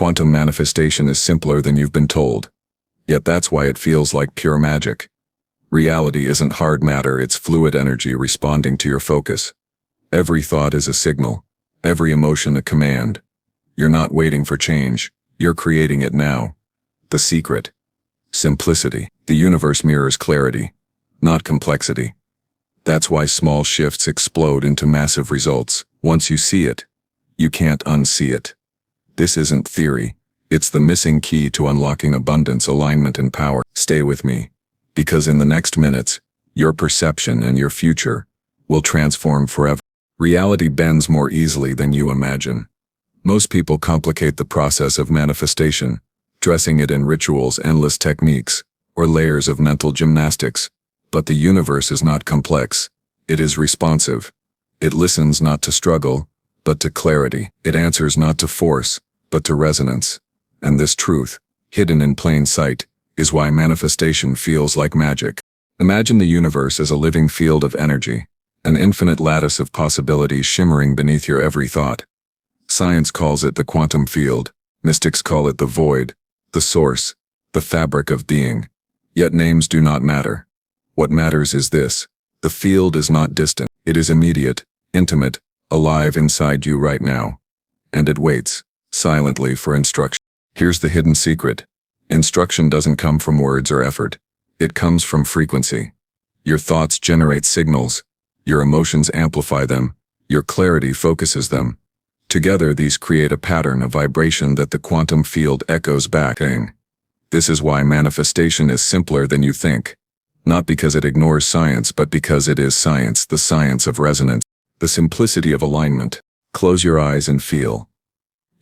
Quantum manifestation is simpler than you've been told. Yet that's why it feels like pure magic. Reality isn't hard matter, it's fluid energy responding to your focus. Every thought is a signal, every emotion a command. You're not waiting for change, you're creating it now. The secret. Simplicity. The universe mirrors clarity, not complexity. That's why small shifts explode into massive results. Once you see it, you can't unsee it. This isn't theory, it's the missing key to unlocking abundance, alignment, and power. Stay with me, because in the next minutes, your perception and your future will transform forever. Reality bends more easily than you imagine. Most people complicate the process of manifestation, dressing it in rituals, endless techniques, or layers of mental gymnastics. But the universe is not complex. It is responsive. It listens not to struggle, but to clarity. It answers not to force, but to resonance. And this truth, hidden in plain sight, is why manifestation feels like magic. Imagine the universe as a living field of energy, an infinite lattice of possibilities shimmering beneath your every thought. Science calls it the quantum field. Mystics call it the void, the source, the fabric of being. Yet names do not matter. What matters is this: the field is not distant. It is immediate, intimate, alive inside you right now. And it waits, silently, for instruction. Here's the hidden secret. Instruction doesn't come from words or effort. It comes from frequency. Your thoughts generate signals. Your emotions amplify them. Your clarity focuses them. Together these create a pattern of vibration that the quantum field echoes back. This is why manifestation is simpler than you think. Not because it ignores science, but because it is science, the science of resonance, the simplicity of alignment. Close your eyes and feel.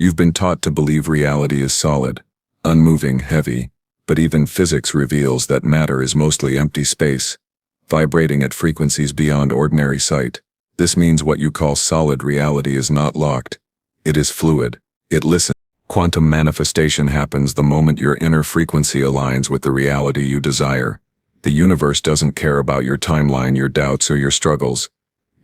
You've been taught to believe reality is solid, unmoving, heavy, but even physics reveals that matter is mostly empty space, vibrating at frequencies beyond ordinary sight. This means what you call solid reality is not locked. It is fluid. It listens. Quantum manifestation happens the moment your inner frequency aligns with the reality you desire. The universe doesn't care about your timeline, your doubts, or your struggles.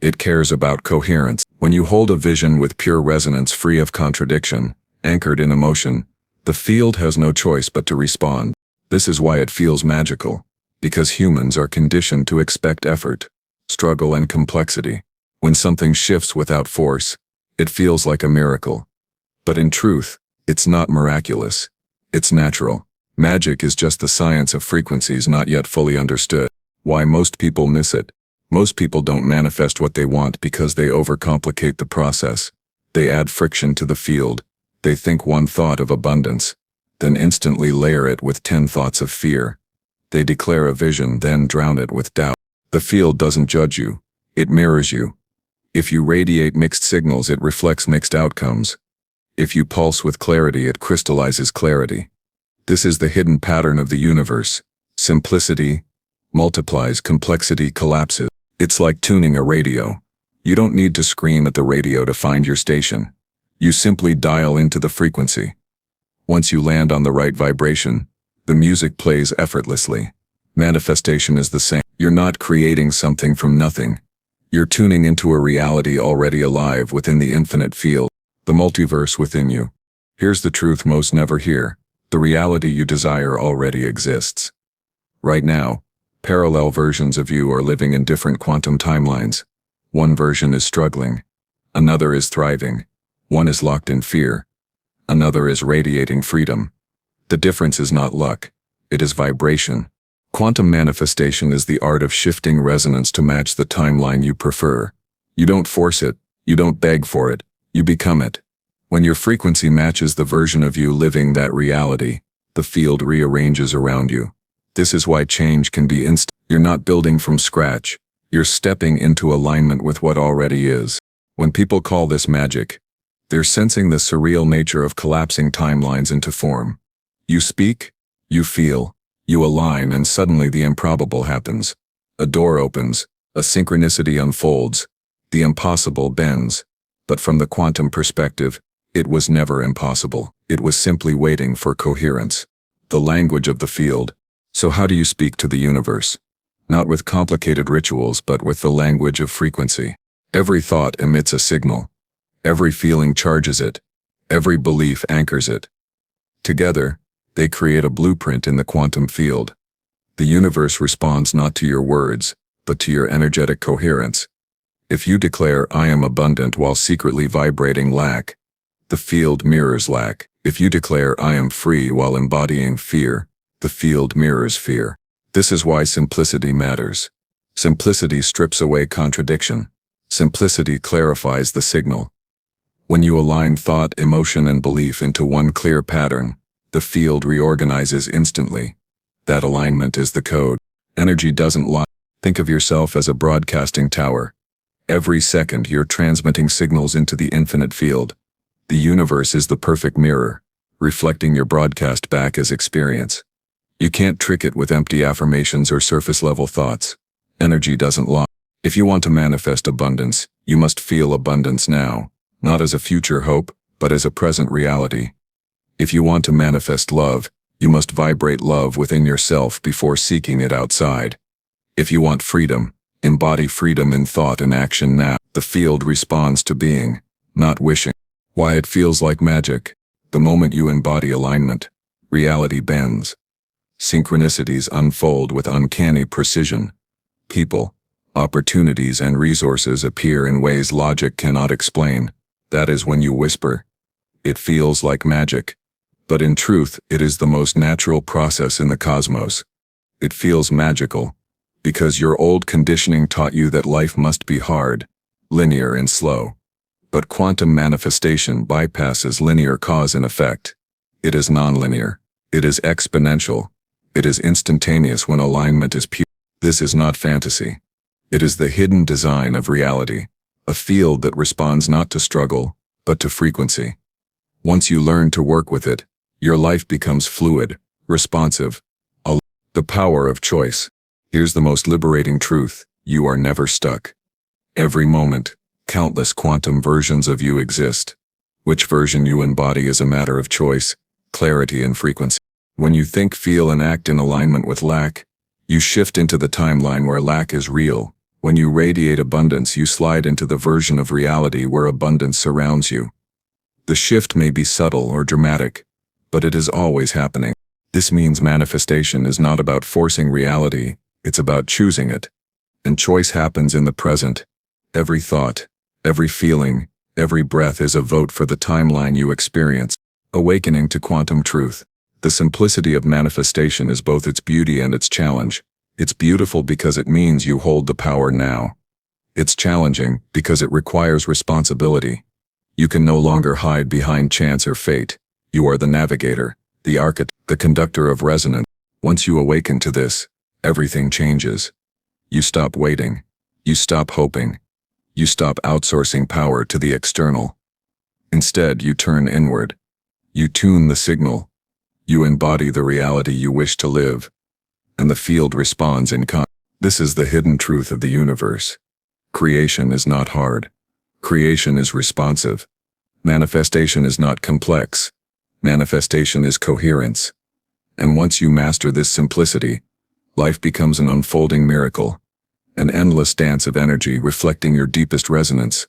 It cares about coherence. When you hold a vision with pure resonance, free of contradiction, anchored in emotion, the field has no choice but to respond. This is why it feels magical, because humans are conditioned to expect effort, struggle, and complexity. When something shifts without force, it feels like a miracle. But in truth, it's not miraculous. It's natural. Magic is just the science of frequencies not yet fully understood. Why most people miss it. Most people don't manifest what they want because they overcomplicate the process. They add friction to the field. They think one thought of abundance, then instantly layer it with 10 thoughts of fear. They declare a vision, then drown it with doubt. The field doesn't judge you. It mirrors you. If you radiate mixed signals, it reflects mixed outcomes. If you pulse with clarity, it crystallizes clarity. This is the hidden pattern of the universe. Simplicity multiplies, complexity collapses. It's like tuning a radio. You don't need to scream at the radio to find your station. You simply dial into the frequency. Once you land on the right vibration, the music plays effortlessly. Manifestation is the same. You're not creating something from nothing. You're tuning into a reality already alive within the infinite field, the multiverse within you. Here's the truth most never hear. The reality you desire already exists. Right now, parallel versions of you are living in different quantum timelines. One version is struggling. Another is thriving. One is locked in fear. Another is radiating freedom. The difference is not luck. It is vibration. Quantum manifestation is the art of shifting resonance to match the timeline you prefer. You don't force it. You don't beg for it. You become it. When your frequency matches the version of you living that reality, the field rearranges around you. This is why change can be instant. You're not building from scratch. You're stepping into alignment with what already is. When people call this magic, they're sensing the surreal nature of collapsing timelines into form. You speak, you feel, you align, and suddenly the improbable happens. A door opens, a synchronicity unfolds, the impossible bends. But from the quantum perspective, it was never impossible. It was simply waiting for coherence, the language of the field. So how do you speak to the universe? Not with complicated rituals, but with the language of frequency. Every thought emits a signal. Every feeling charges it. Every belief anchors it. Together, they create a blueprint in the quantum field. The universe responds not to your words, but to your energetic coherence. If you declare, "I am abundant," while secretly vibrating lack, the field mirrors lack. If you declare, "I am free," while embodying fear, the field mirrors fear. This is why simplicity matters. Simplicity strips away contradiction. Simplicity clarifies the signal. When you align thought, emotion, and belief into one clear pattern, the field reorganizes instantly. That alignment is the code. Energy doesn't lie. Think of yourself as a broadcasting tower. Every second you're transmitting signals into the infinite field. The universe is the perfect mirror, reflecting your broadcast back as experience. You can't trick it with empty affirmations or surface-level thoughts. Energy doesn't lie. If you want to manifest abundance, you must feel abundance now, not as a future hope, but as a present reality. If you want to manifest love, you must vibrate love within yourself before seeking it outside. If you want freedom, embody freedom in thought and action now. The field responds to being, not wishing. Why it feels like magic. The moment you embody alignment, reality bends. Synchronicities unfold with uncanny precision. People, opportunities, and resources appear in ways logic cannot explain. That is when you whisper, "It feels like magic." But in truth, it is the most natural process in the cosmos. It feels magical because your old conditioning taught you that life must be hard, linear, and slow. But quantum manifestation bypasses linear cause and effect. It is nonlinear. It is exponential. It is instantaneous when alignment is pure. This is not fantasy. It is the hidden design of reality, a field that responds not to struggle, but to frequency. Once you learn to work with it, your life becomes fluid, responsive. The power of choice. Here's the most liberating truth: you are never stuck. Every moment, countless quantum versions of you exist. Which version you embody is a matter of choice, clarity, and frequency. When you think, feel, and act in alignment with lack, you shift into the timeline where lack is real. When you radiate abundance, you slide into the version of reality where abundance surrounds you. The shift may be subtle or dramatic, but it is always happening. This means manifestation is not about forcing reality, it's about choosing it. And choice happens in the present. Every thought, every feeling, every breath is a vote for the timeline you experience. Awakening to quantum truth. The simplicity of manifestation is both its beauty and its challenge. It's beautiful because it means you hold the power now. It's challenging because it requires responsibility. You can no longer hide behind chance or fate. You are the navigator, the architect, the conductor of resonance. Once you awaken to this, everything changes. You stop waiting. You stop hoping. You stop outsourcing power to the external. Instead, you turn inward. You tune the signal. You embody the reality you wish to live. And the field responds in kind. This is the hidden truth of the universe. Creation is not hard. Creation is responsive. Manifestation is not complex. Manifestation is coherence. And once you master this simplicity, life becomes an unfolding miracle, an endless dance of energy reflecting your deepest resonance.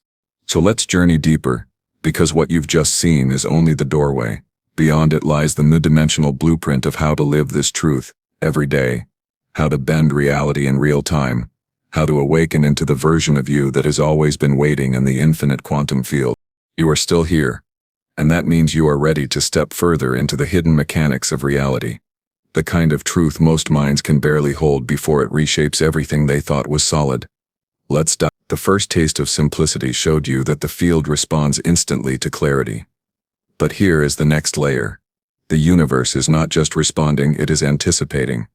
So let's journey deeper, because what you've just seen is only the doorway. Beyond it lies the multidimensional blueprint of how to live this truth every day, how to bend reality in real time, how to awaken into the version of you that has always been waiting in the infinite quantum field. You are still here, and that means you are ready to step further into the hidden mechanics of reality, the kind of truth most minds can barely hold before it reshapes everything they thought was solid. Let's dive. The first taste of simplicity showed you that the field responds instantly to clarity. But here is the next layer. The universe is not just responding, it is anticipating.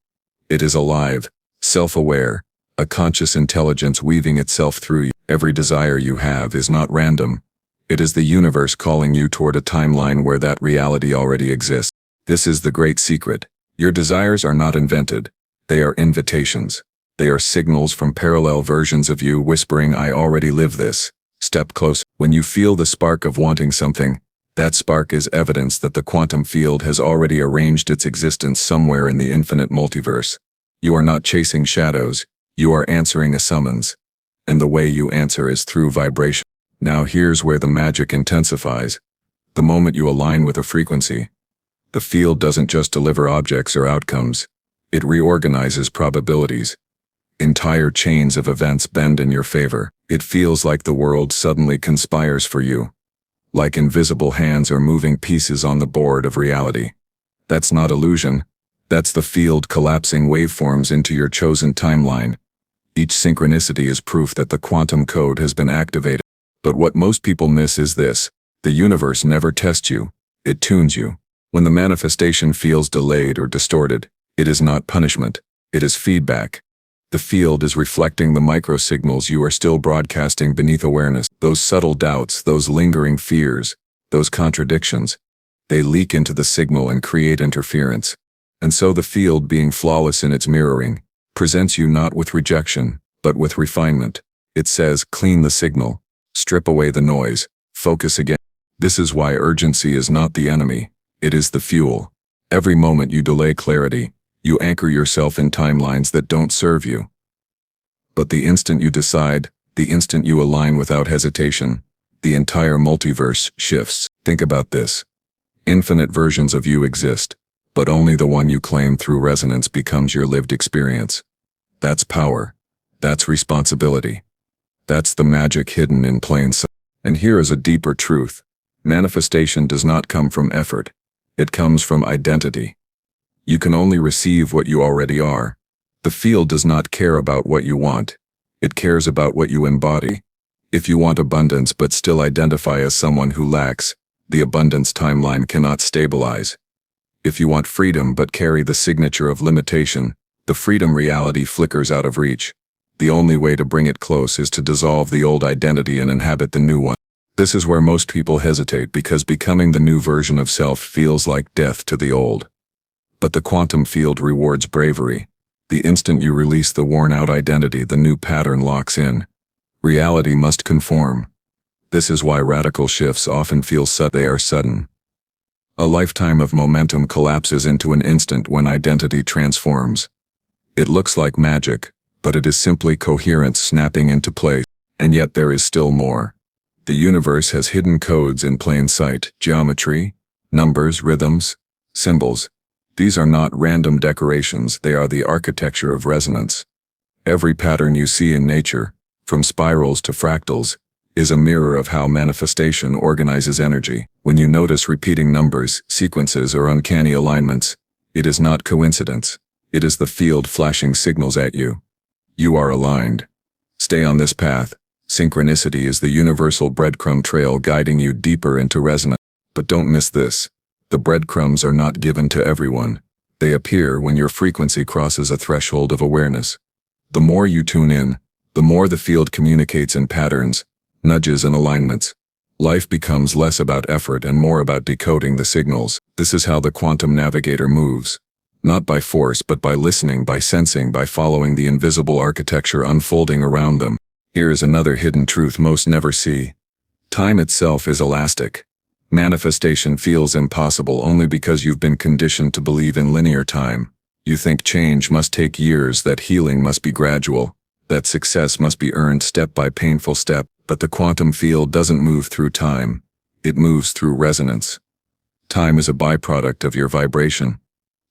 It is alive, self-aware, a conscious intelligence weaving itself through you. Every desire you have is not random. It is the universe calling you toward a timeline where that reality already exists. This is the great secret. Your desires are not invented. They are invitations. They are signals from parallel versions of you whispering, "I already live this." Step close. When you feel the spark of wanting something, that spark is evidence that the quantum field has already arranged its existence somewhere in the infinite multiverse. You are not chasing shadows. You are answering a summons. And the way you answer is through vibration. Now here's where the magic intensifies. The moment you align with a frequency, The field doesn't just deliver objects or outcomes. It reorganizes probabilities. Entire chains of events bend in your favor. It feels like the world suddenly conspires for you. Like invisible hands are moving pieces on the board of reality. That's not illusion. That's the field collapsing waveforms into your chosen timeline. Each synchronicity is proof that the quantum code has been activated. But what most people miss is this: the universe never tests you, it tunes you. When the manifestation feels delayed or distorted, it is not punishment, it is feedback. The field is reflecting the microsignals you are still broadcasting beneath awareness. Those subtle doubts, those lingering fears, those contradictions, they leak into the signal and create interference. And so the field, being flawless in its mirroring, presents you not with rejection, but with refinement. It says, clean the signal, strip away the noise, focus again. This is why urgency is not the enemy, it is the fuel. Every moment you delay clarity, you anchor yourself in timelines that don't serve you. But the instant you decide, the instant you align without hesitation, the entire multiverse shifts. Think about this. Infinite versions of you exist, but only the one you claim through resonance becomes your lived experience. That's power. That's responsibility. That's the magic hidden in plain sight. And here is a deeper truth. Manifestation does not come from effort. It comes from identity. You can only receive what you already are. The field does not care about what you want. It cares about what you embody. If you want abundance but still identify as someone who lacks, the abundance timeline cannot stabilize. If you want freedom but carry the signature of limitation, the freedom reality flickers out of reach. The only way to bring it close is to dissolve the old identity and inhabit the new one. This is where most people hesitate, because becoming the new version of self feels like death to the old. But the quantum field rewards bravery. The instant you release the worn-out identity, the new pattern locks in. Reality must conform. This is why radical shifts often feel they are sudden. A lifetime of momentum collapses into an instant when identity transforms. It looks like magic, but it is simply coherence snapping into place. And yet there is still more. The universe has hidden codes in plain sight: geometry, numbers, rhythms, symbols. These are not random decorations, they are the architecture of resonance. Every pattern you see in nature, from spirals to fractals, is a mirror of how manifestation organizes energy. When you notice repeating numbers, sequences, or uncanny alignments, it is not coincidence. It is the field flashing signals at you. You are aligned. Stay on this path. Synchronicity is the universal breadcrumb trail guiding you deeper into resonance. But don't miss this. The breadcrumbs are not given to everyone. They appear when your frequency crosses a threshold of awareness. The more you tune in, the more the field communicates in patterns, nudges, and alignments. Life becomes less about effort and more about decoding the signals. This is how the quantum navigator moves. Not by force, but by listening, by sensing, by following the invisible architecture unfolding around them. Here is another hidden truth most never see. Time itself is elastic. Manifestation feels impossible only because you've been conditioned to believe in linear time. You think change must take years, that healing must be gradual, that success must be earned step by painful step. But the quantum field doesn't move through time. It moves through resonance. Time is a byproduct of your vibration.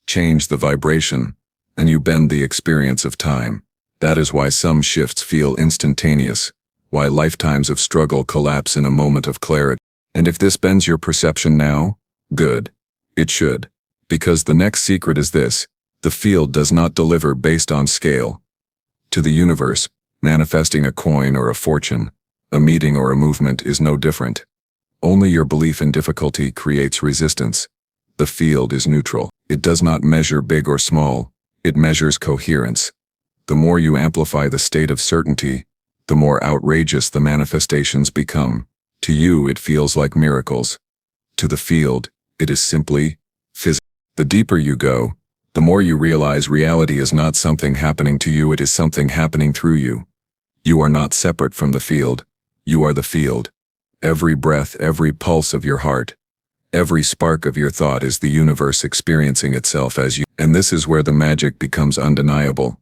Change the vibration, and you bend the experience of time. That is why some shifts feel instantaneous, why lifetimes of struggle collapse in a moment of clarity. And if this bends your perception now, good. It should. Because the next secret is this: the field does not deliver based on scale. To the universe, manifesting a coin or a fortune, a meeting or a movement is no different. Only your belief in difficulty creates resistance. The field is neutral. It does not measure big or small. It measures coherence. The more you amplify the state of certainty, the more outrageous the manifestations become. To you, it feels like miracles. To the field, it is simply physics. The deeper you go, the more you realize reality is not something happening to you, it is something happening through you. You are not separate from the field. You are the field. Every breath, every pulse of your heart, every spark of your thought is the universe experiencing itself as you. And this is where the magic becomes undeniable.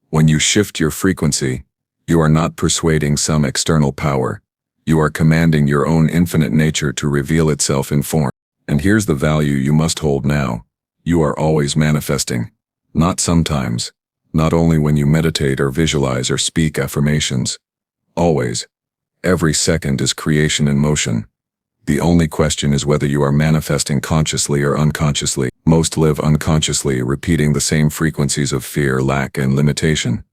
When you shift your frequency, you are not persuading some external power. You are commanding your own infinite nature to reveal itself in form. And here's the value you must hold now. You are always manifesting. Not sometimes. Not only when you meditate or visualize or speak affirmations. Always. Every second is creation in motion. The only question is whether you are manifesting consciously or unconsciously. Most live unconsciously, repeating the same frequencies of fear, lack, and limitation,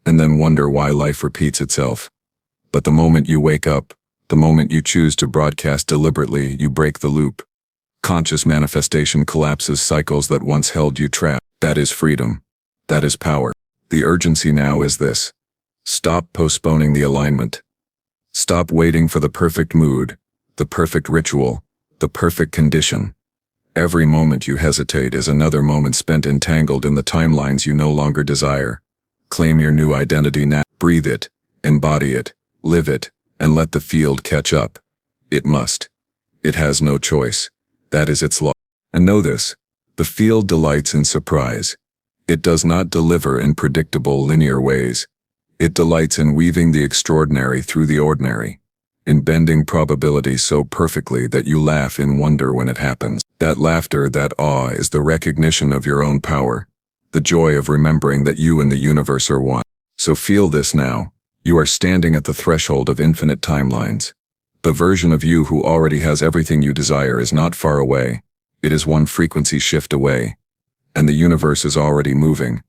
and then wonder why life repeats itself. But the moment you wake up, the moment you choose to broadcast deliberately, you break the loop. Conscious manifestation collapses cycles that once held you trapped. That is freedom. That is power. The urgency now is this. Stop postponing the alignment. Stop waiting for the perfect mood, the perfect ritual, the perfect condition. Every moment you hesitate is another moment spent entangled in the timelines you no longer desire. Claim your new identity now. Breathe it, embody it, live it, and let the field catch up. It must. It has no choice. That is its law. And know this, the field delights in surprise. It does not deliver in predictable, linear ways. It delights in weaving the extraordinary through the ordinary, in bending probability so perfectly that you laugh in wonder when it happens. That laughter, that awe, is the recognition of your own power, the joy of remembering that you and the universe are one. So feel this now. You are standing at the threshold of infinite timelines. The version of you who already has everything you desire is not far away. It is one frequency shift away. And the universe is already moving,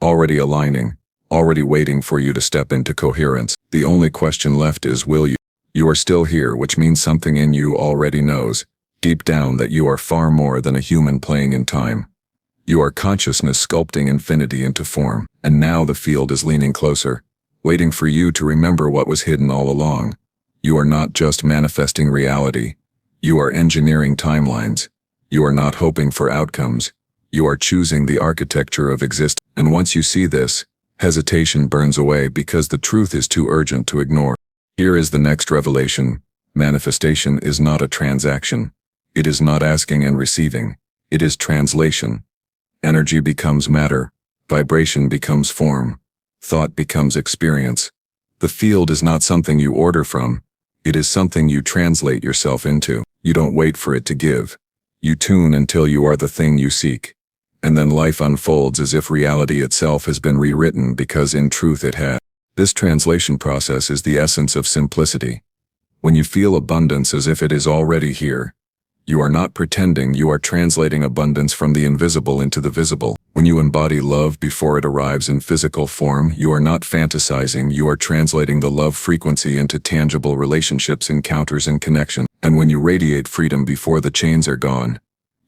already aligning, already waiting for you to step into coherence. The only question left is, will you? You are still here, which means something in you already knows, deep down, that you are far more than a human playing in time. You are consciousness sculpting infinity into form. And now the field is leaning closer, waiting for you to remember what was hidden all along. You are not just manifesting reality. You are engineering timelines. You are not hoping for outcomes. You are choosing the architecture of existence. And once you see this, hesitation burns away because the truth is too urgent to ignore. Here is the next revelation. Manifestation is not a transaction. It is not asking and receiving. It is translation. Energy becomes matter. Vibration becomes form. Thought becomes experience. The field is not something you order from. It is something you translate yourself into. You don't wait for it to give. You tune until you are the thing you seek. And then life unfolds as if reality itself has been rewritten, because in truth it has. This translation process is the essence of simplicity. When you feel abundance as if it is already here, you are not pretending, you are translating abundance from the invisible into the visible. When you embody love before it arrives in physical form, you are not fantasizing, you are translating the love frequency into tangible relationships, encounters, and connection. And when you radiate freedom before the chains are gone,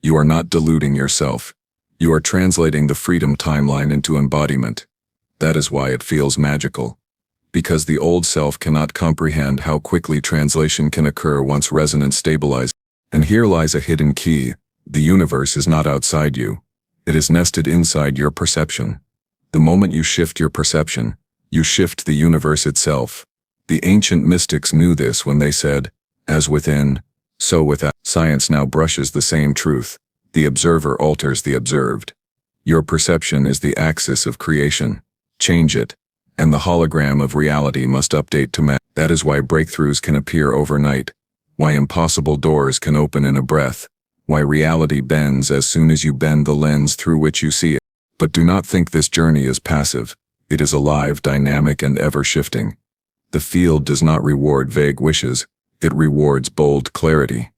you are not deluding yourself. You are translating the freedom timeline into embodiment. That is why it feels magical. Because the old self cannot comprehend how quickly translation can occur once resonance stabilizes. And here lies a hidden key. The universe is not outside you. It is nested inside your perception. The moment you shift your perception, you shift the universe itself. The ancient mystics knew this when they said, "As within, so without." Science now brushes the same truth. The observer alters the observed. Your perception is the axis of creation. Change it, and the hologram of reality must update to match. That is why breakthroughs can appear overnight. Why impossible doors can open in a breath. Why reality bends as soon as you bend the lens through which you see it. But do not think this journey is passive. It is alive, dynamic, and ever-shifting. The field does not reward vague wishes. It rewards bold clarity.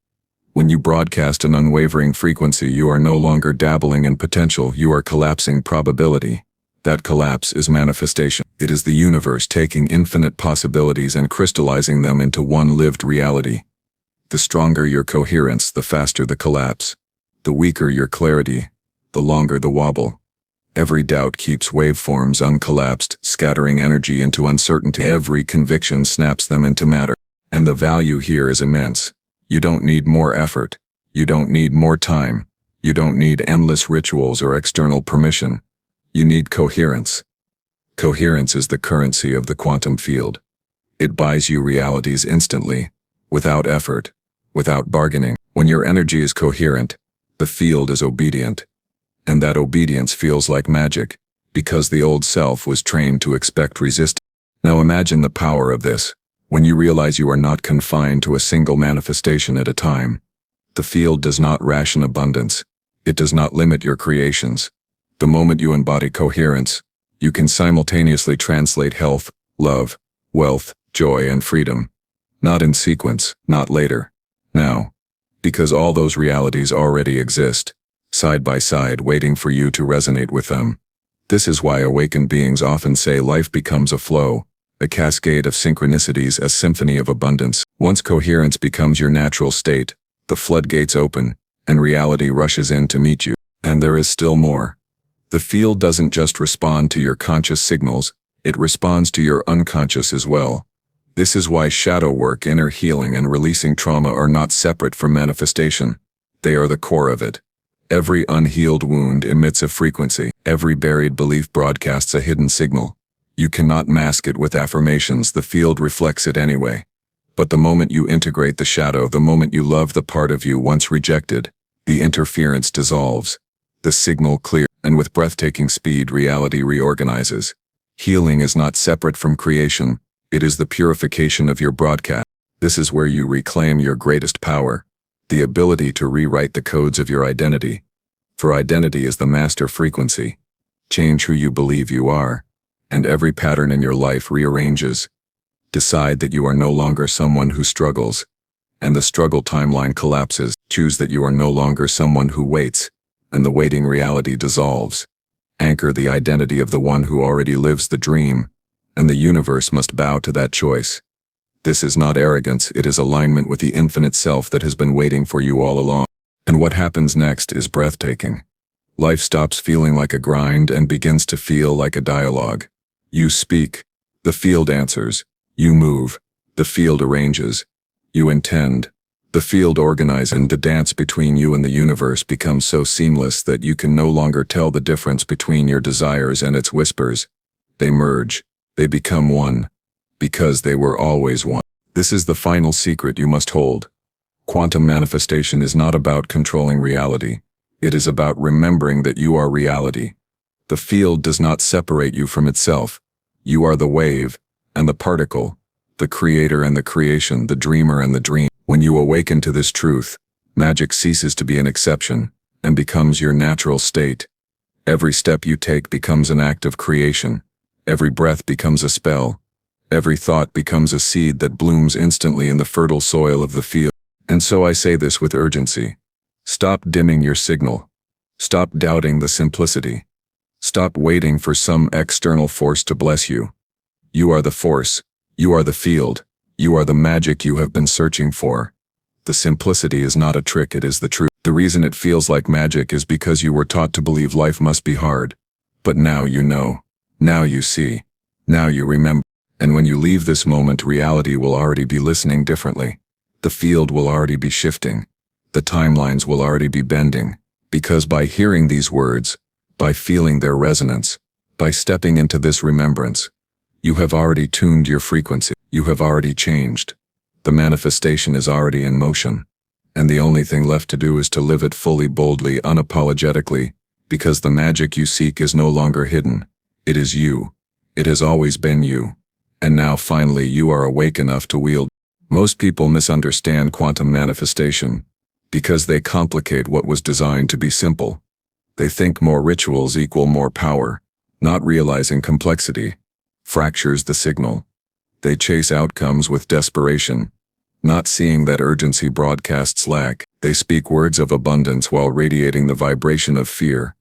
When you broadcast an unwavering frequency, you are no longer dabbling in potential, you are collapsing probability. That collapse is manifestation. It is the universe taking infinite possibilities and crystallizing them into one lived reality. The stronger your coherence, the faster the collapse. The weaker your clarity, the longer the wobble. Every doubt keeps waveforms uncollapsed, scattering energy into uncertainty. Every conviction snaps them into matter. And the value here is immense. You don't need more effort. You don't need more time. You don't need endless rituals or external permission. You need coherence. Coherence is the currency of the quantum field. It buys you realities instantly, without effort, without bargaining. When your energy is coherent, the field is obedient. And that obedience feels like magic, because the old self was trained to expect resistance. Now imagine the power of this, when you realize you are not confined to a single manifestation at a time. The field does not ration abundance. It does not limit your creations. The moment you embody coherence, you can simultaneously translate health, love, wealth, joy, and freedom. Not in sequence, not later. Now. Because all those realities already exist, side by side, waiting for you to resonate with them. This is why awakened beings often say life becomes a flow, a cascade of synchronicities, a symphony of abundance. Once coherence becomes your natural state, the floodgates open, and reality rushes in to meet you. And there is still more. The field doesn't just respond to your conscious signals, it responds to your unconscious as well. This is why shadow work, inner healing, and releasing trauma are not separate from manifestation. They are the core of it. Every unhealed wound emits a frequency. Every buried belief broadcasts a hidden signal. You cannot mask it with affirmations, the field reflects it anyway. But the moment you integrate the shadow, the moment you love the part of you once rejected, the interference dissolves. The signal clears, and with breathtaking speed reality reorganizes. Healing is not separate from creation, it is the purification of your broadcast. This is where you reclaim your greatest power, the ability to rewrite the codes of your identity. For identity is the master frequency. Change who you believe you are, and every pattern in your life rearranges. Decide that you are no longer someone who struggles, and the struggle timeline collapses. Choose that you are no longer someone who waits, and the waiting reality dissolves. Anchor the identity of the one who already lives the dream, and the universe must bow to that choice. This is not arrogance, it is alignment with the infinite self that has been waiting for you all along. And what happens next is breathtaking. Life stops feeling like a grind and begins to feel like a dialogue. You speak, the field answers. You move, the field arranges. You intend, the field organizes, and the dance between you and the universe becomes so seamless that you can no longer tell the difference between your desires and its whispers. They merge, they become one, because they were always one. This is the final secret you must hold. Quantum manifestation is not about controlling reality. It is about remembering that you are reality. The field does not separate you from itself. You are the wave and the particle, the creator and the creation, the dreamer and the dream. When you awaken to this truth, magic ceases to be an exception and becomes your natural state. Every step you take becomes an act of creation. Every breath becomes a spell. Every thought becomes a seed that blooms instantly in the fertile soil of the field. And so I say this with urgency. Stop dimming your signal. Stop doubting the simplicity. Stop waiting for some external force to bless you. You are the force. You are the field. You are the magic you have been searching for. The simplicity is not a trick, it is the truth. The reason it feels like magic is because you were taught to believe life must be hard. But now you know. Now you see. Now you remember. And when you leave this moment, reality will already be listening differently. The field will already be shifting. The timelines will already be bending. Because by hearing these words, by feeling their resonance, by stepping into this remembrance, you have already tuned your frequency. You have already changed. The manifestation is already in motion. And the only thing left to do is to live it fully, boldly, unapologetically, because the magic you seek is no longer hidden. It is you. It has always been you. And now finally you are awake enough to wield. Most people misunderstand quantum manifestation because they complicate what was designed to be simple. They think more rituals equal more power, not realizing complexity fractures the signal. They chase outcomes with desperation, not seeing that urgency broadcasts lack. They speak words of abundance while radiating the vibration of fear,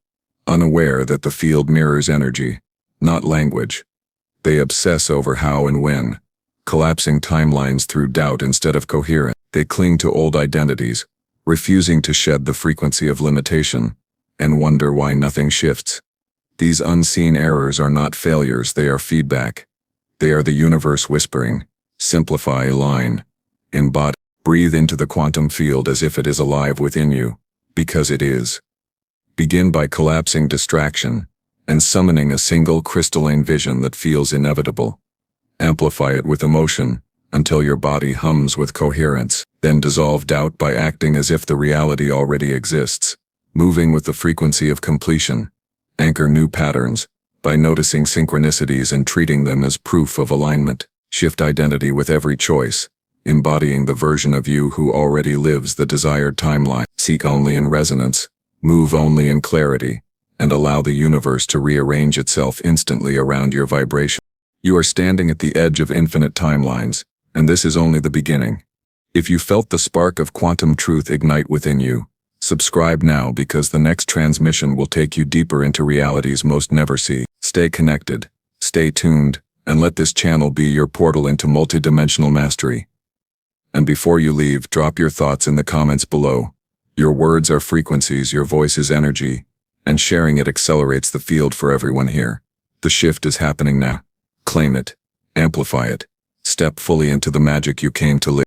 unaware that the field mirrors energy, not language. They obsess over how and when, collapsing timelines through doubt instead of coherence. They cling to old identities, refusing to shed the frequency of limitation, and wonder why nothing shifts. These unseen errors are not failures, they are feedback. They are the universe whispering, simplify, align, embody. Breathe into the quantum field as if it is alive within you, because it is. Begin by collapsing distraction and summoning a single crystalline vision that feels inevitable. Amplify it with emotion until your body hums with coherence. Then dissolve doubt by acting as if the reality already exists, moving with the frequency of completion. Anchor new patterns by noticing synchronicities and treating them as proof of alignment. Shift identity with every choice, embodying the version of you who already lives the desired timeline. Seek only in resonance, move only in clarity, and allow the universe to rearrange itself instantly around your vibration. You are standing at the edge of infinite timelines, and this is only the beginning. If you felt the spark of quantum truth ignite within you, subscribe now because the next transmission will take you deeper into realities most never see. Stay connected, stay tuned, and let this channel be your portal into multidimensional mastery. And before you leave, drop your thoughts in the comments below. Your words are frequencies, your voice is energy, and sharing it accelerates the field for everyone here. The shift is happening now. Claim it, amplify it, step fully into the magic you came to live.